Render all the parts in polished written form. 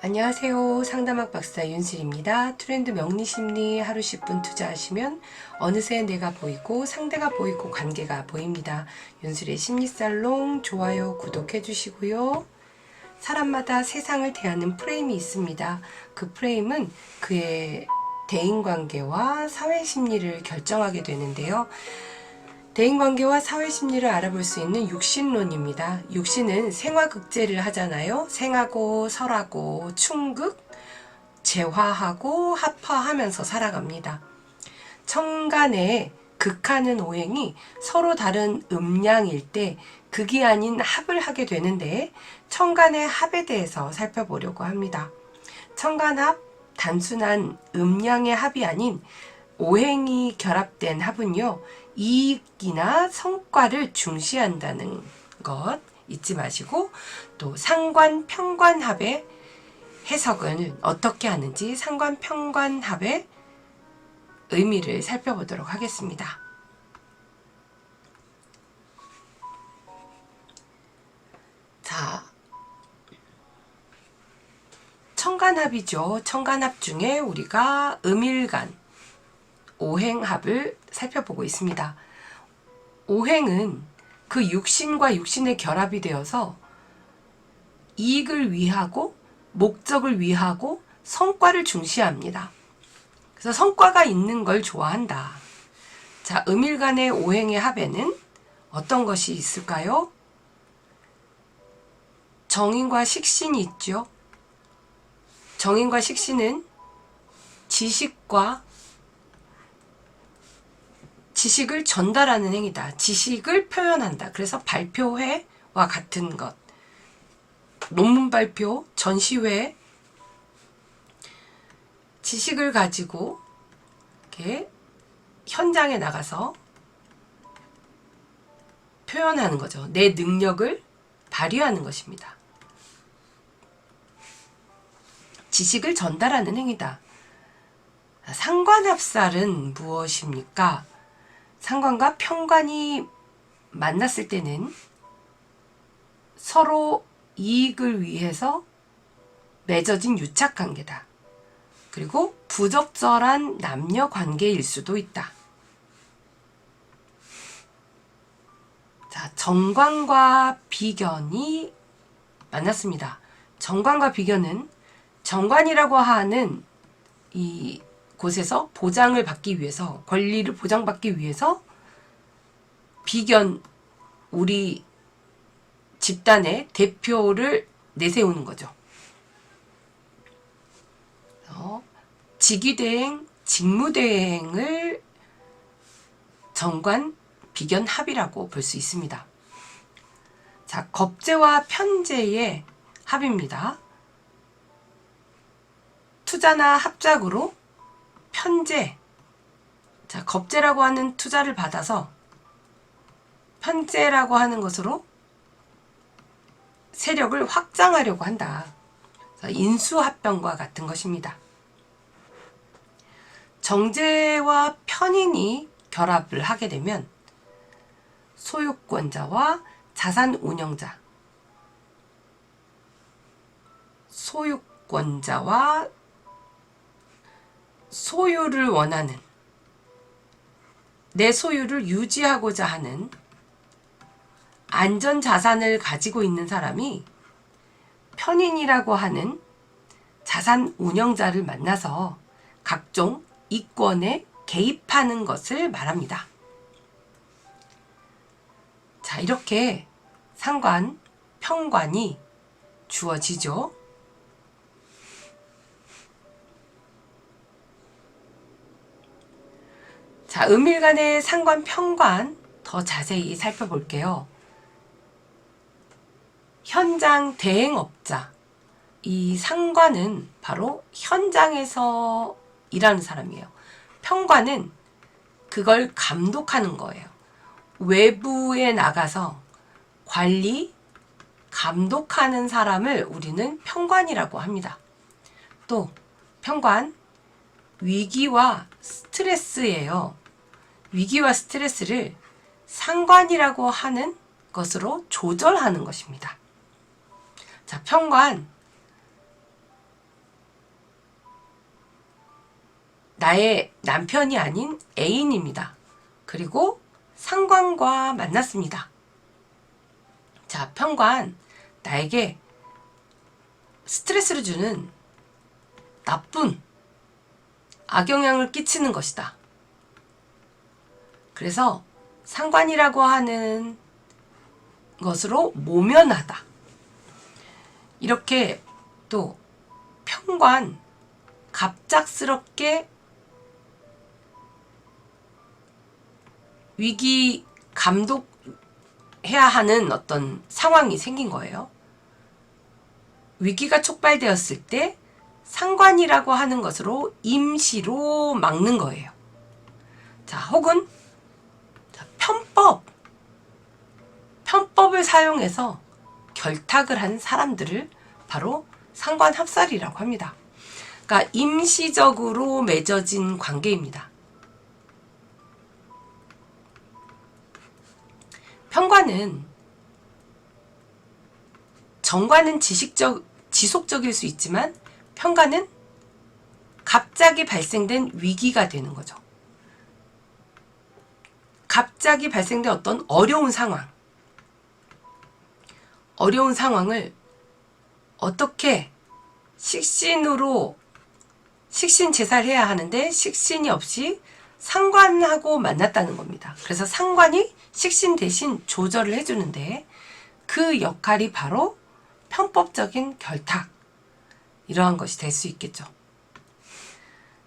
안녕하세요. 상담학 박사 윤슬입니다. 트렌드 명리심리 하루 10분 투자하시면 어느새 내가 보이고 상대가 보이고 관계가 보입니다. 윤슬의 심리살롱 좋아요 구독해 주시고요. 사람마다 세상을 대하는 프레임이 있습니다. 그 프레임은 그의 대인관계와 사회심리를 결정하게 되는데요. 대인관계와 사회심리를 알아볼 수 있는 육신론입니다. 육신은 생화극제를 하잖아요. 생하고 설하고 충극, 재화하고 합화하면서 살아갑니다. 천간에 극하는 오행이 서로 다른 음양일 때 극이 아닌 합을 하게 되는데 천간의 합에 대해서 살펴보려고 합니다. 천간합, 단순한 음양의 합이 아닌 오행이 결합된 합은요, 이익이나 성과를 중시한다는 것 잊지 마시고, 또 상관평관합의 해석을 어떻게 하는지 상관평관합의 의미를 살펴보도록 하겠습니다. 자, 천간합이죠. 천간합 중에 우리가 음일간, 오행합을 살펴보고 있습니다. 오행은 그 육신과 육신의 결합이 되어서 이익을 위하고 목적을 위하고 성과를 중시합니다. 그래서 성과가 있는 걸 좋아한다. 자, 음일간의 오행의 합에는 어떤 것이 있을까요? 정인과 식신이 있죠. 정인과 식신은 지식을 전달하는 행위다. 지식을 표현한다. 그래서 발표회와 같은 것. 논문 발표, 전시회, 지식을 가지고 이렇게 현장에 나가서 표현하는 거죠. 내 능력을 발휘하는 것입니다. 지식을 전달하는 행위다. 상관합살은 무엇입니까? 상관과 평관이 만났을 때는 서로 이익을 위해서 맺어진 유착관계다. 그리고 부적절한 남녀 관계일 수도 있다. 자, 정관과 비견이 만났습니다. 정관과 비견은 정관이라고 하는 이 곳에서 보장을 받기 위해서, 권리를 보장받기 위해서 비견, 우리 집단의 대표를 내세우는 거죠. 직위대행, 직무대행을 정관, 비견 합이라고 볼 수 있습니다. 자, 겁재와 편재의 합입니다. 투자나 합작으로 편재, 자, 겁재라고 하는 투자를 받아서 편재라고 하는 것으로 세력을 확장하려고 한다. 인수합병과 같은 것입니다. 정재와 편인이 결합을 하게 되면 소유권자와 자산 운영자, 소유권자와 소유를 원하는, 내 소유를 유지하고자 하는 안전자산을 가지고 있는 사람이 편인이라고 하는 자산 운영자를 만나서 각종 이권에 개입하는 것을 말합니다. 자, 이렇게 상관, 평관이 주어지죠. 자, 음일간의 상관, 평관 더 자세히 살펴볼게요. 현장 대행업자, 이 상관은 바로 현장에서 일하는 사람이에요. 평관은 그걸 감독하는 거예요. 외부에 나가서 관리, 감독하는 사람을 우리는 평관이라고 합니다. 또 평관, 위기와 스트레스예요. 위기와 스트레스를 상관이라고 하는 것으로 조절하는 것입니다. 자, 평관, 나의 남편이 아닌 애인입니다. 그리고 상관과 만났습니다. 자, 편관, 나에게 스트레스를 주는 나쁜 악영향을 끼치는 것이다. 그래서 상관이라고 하는 것으로 모면하다. 이렇게 또 편관, 갑작스럽게 위기 감독해야 하는 어떤 상황이 생긴 거예요. 위기가 촉발되었을 때 상관이라고 하는 것으로 임시로 막는 거예요. 자, 혹은 편법을 사용해서 결탁을 한 사람들을 바로 상관합살이라고 합니다. 그러니까 임시적으로 맺어진 관계입니다. 편관은 정관은 지속적일 수 있지만 편관은 갑자기 발생된 위기가 되는 거죠. 갑자기 발생된 어떤 어려운 상황을 어떻게 식신제사를 해야 하는데 식신이 없이 상관하고 만났다는 겁니다. 그래서 상관이 식신 대신 조절을 해주는데 그 역할이 바로 편법적인 결탁, 이러한 것이 될 수 있겠죠.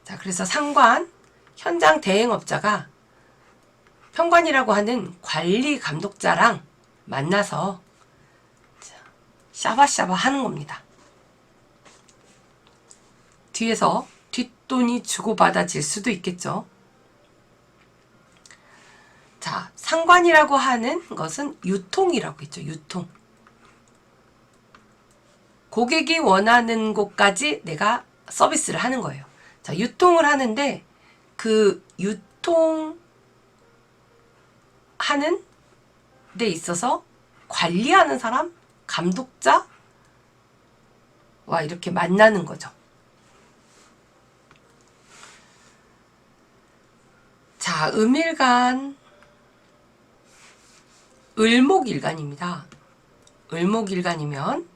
자, 그래서 상관, 현장 대행업자가 편관이라고 하는 관리 감독자랑 만나서 샤바샤바 하는 겁니다. 뒤에서 뒷돈이 주고받아질 수도 있겠죠. 자, 상관이라고 하는 것은 유통이라고 했죠. 유통. 고객이 원하는 곳까지 내가 서비스를 하는 거예요. 자, 유통을 하는데 그 유통하는 데 있어서 관리하는 사람, 감독자와 이렇게 만나는 거죠. 자, 음일간, 을목일간입니다. 을목일간이면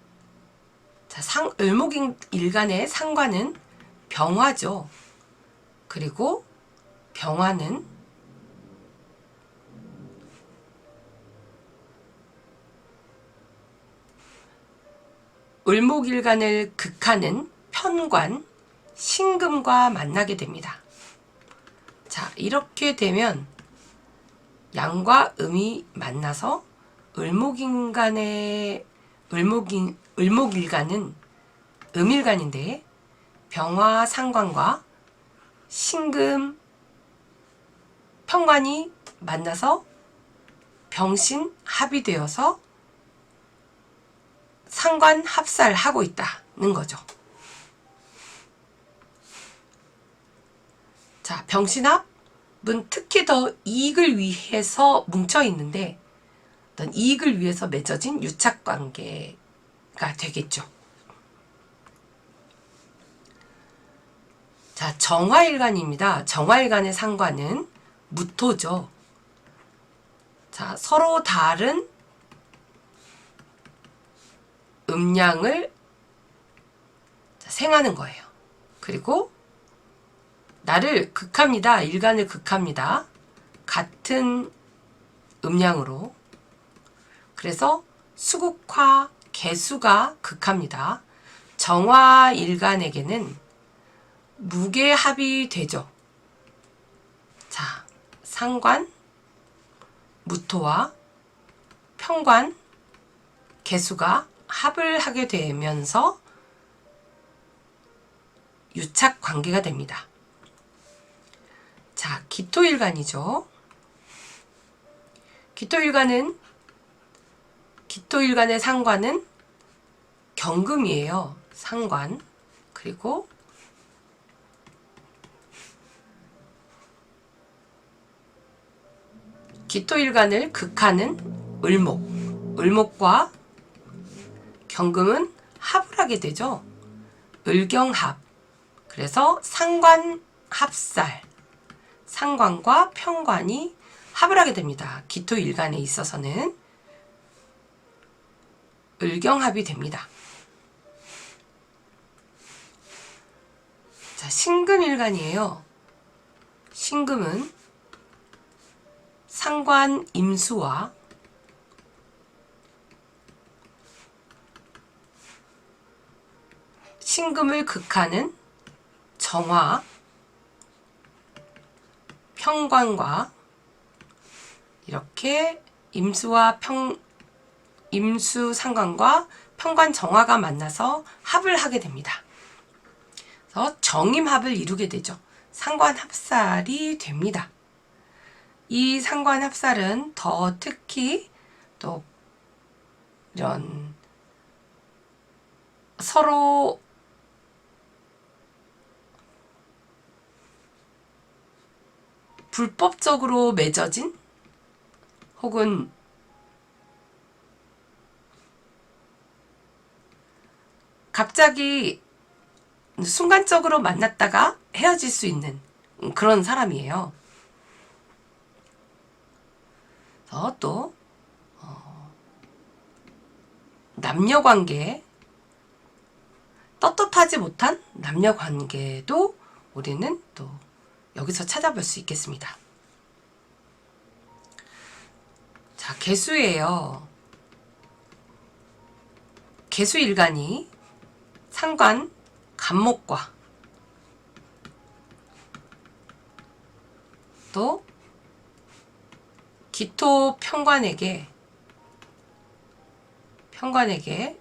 자, 을목일간의 상관은 병화죠. 그리고 병화는 을목일간을 극하는 편관, 신금과 만나게 됩니다. 자, 이렇게 되면 양과 음이 만나서 을목일간은 음일간인데 병화 상관과 신금 편관이 만나서 병신 합이 되어서 상관 합살하고 있다는 거죠. 자, 병신합은 특히 더 이익을 위해서 뭉쳐 있는데 어떤 이익을 위해서 맺어진 유착관계가 되겠죠. 자, 정화일간입니다. 정화일간의 상관은 무토죠. 자, 서로 다른 음양을 생하는 거예요. 그리고 나를 극합니다. 일간을 극합니다. 같은 음양으로. 그래서 수국화, 개수가 극합니다. 정화일간에게는 무게합이 되죠. 자, 상관, 무토와 편관, 개수가 합을 하게 되면서 유착 관계가 됩니다. 자, 기토일간이죠. 기토일간의 상관은 경금이에요. 상관. 그리고 기토일간을 극하는 을목과 경금은 합을 하게 되죠. 을경합. 그래서 상관 합살, 상관과 편관이 합을 하게 됩니다. 기토일간에 있어서는 을경합이 됩니다. 자, 신금일간이에요. 신금은 상관 임수와 신금을 극하는 정화, 편관과 이렇게 임수 상관과 편관 정화가 만나서 합을 하게 됩니다. 그래서 정임합을 이루게 되죠. 상관합살이 됩니다. 이 상관합살은 더 특히 또 이런 서로 불법적으로 맺어진 혹은 갑자기 순간적으로 만났다가 헤어질 수 있는 그런 사람이에요. 그래서 또 남녀관계, 떳떳하지 못한 남녀관계도 우리는 또 여기서 찾아볼 수 있겠습니다. 자, 개수예요. 개수일간이 상관 간목과 또 기토 편관에게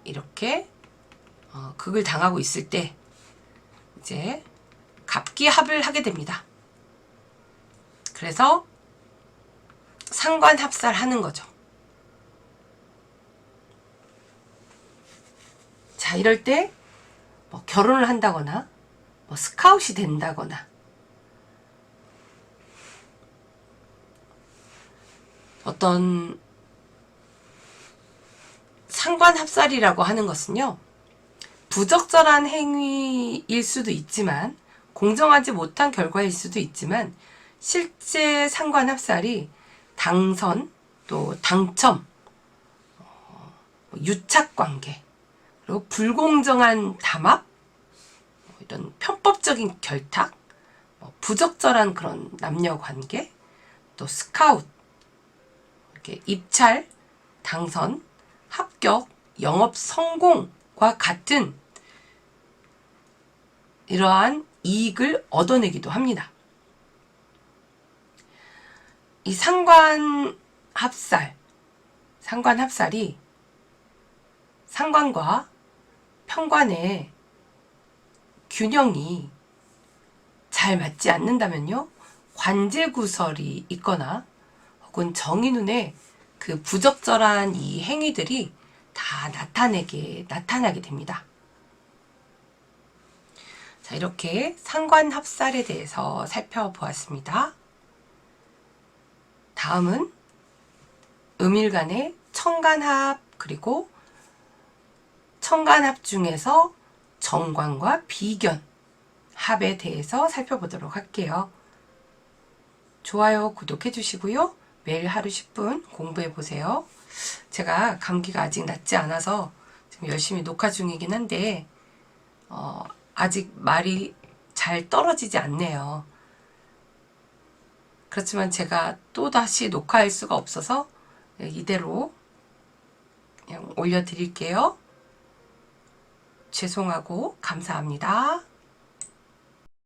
이렇게 극을 당하고 있을 때 이제 갑기합을 하게 됩니다. 그래서 상관합살하는 거죠. 자, 이럴 때 뭐 결혼을 한다거나 뭐 스카웃이 된다거나 어떤 상관합살이라고 하는 것은요, 부적절한 행위일 수도 있지만 공정하지 못한 결과일 수도 있지만 실제 상관합살이 당선 또 당첨, 유착관계, 그리고 불공정한 담합, 이런 편법적인 결탁, 부적절한 그런 남녀관계, 또 스카웃, 이렇게 입찰, 당선, 합격, 영업 성공과 같은 이러한 이익을 얻어내기도 합니다. 이 상관합살이 상관과 편관의 균형이 잘 맞지 않는다면요, 관제구설이 있거나 혹은 정의 눈에 그 부적절한 이 행위들이 다 나타나게 됩니다. 자, 이렇게 상관합살에 대해서 살펴보았습니다. 다음은 음일간의 청간합, 그리고 청간합 중에서 정관과 비견 합에 대해서 살펴보도록 할게요. 좋아요, 구독해 주시고요. 매일 하루 10분 공부해 보세요. 제가 감기가 아직 낫지 않아서 지금 열심히 녹화 중이긴 한데 아직 말이 잘 떨어지지 않네요. 그렇지만 제가 또다시 녹화할 수가 없어서 이대로 그냥 올려드릴게요. 죄송하고 감사합니다.